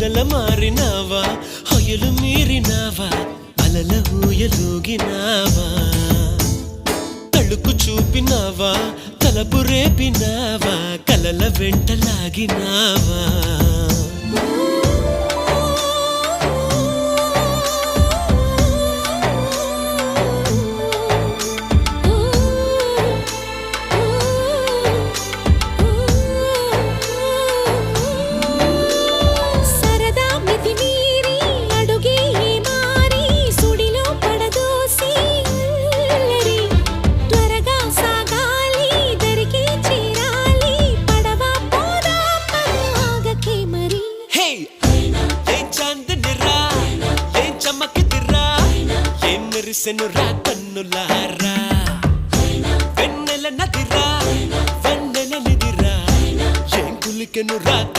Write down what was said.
మొదల మారినావా హొయలు మీరినావా అలల ఊయలూగినావా తళుకు చూపినావా తలపు రేపినావా కలల వెంటలాగినావా మెరిసెనురా కన్నులారా వెన్నెల నదిరా వెన్నెల నిదిరా ఏం కులికెనురా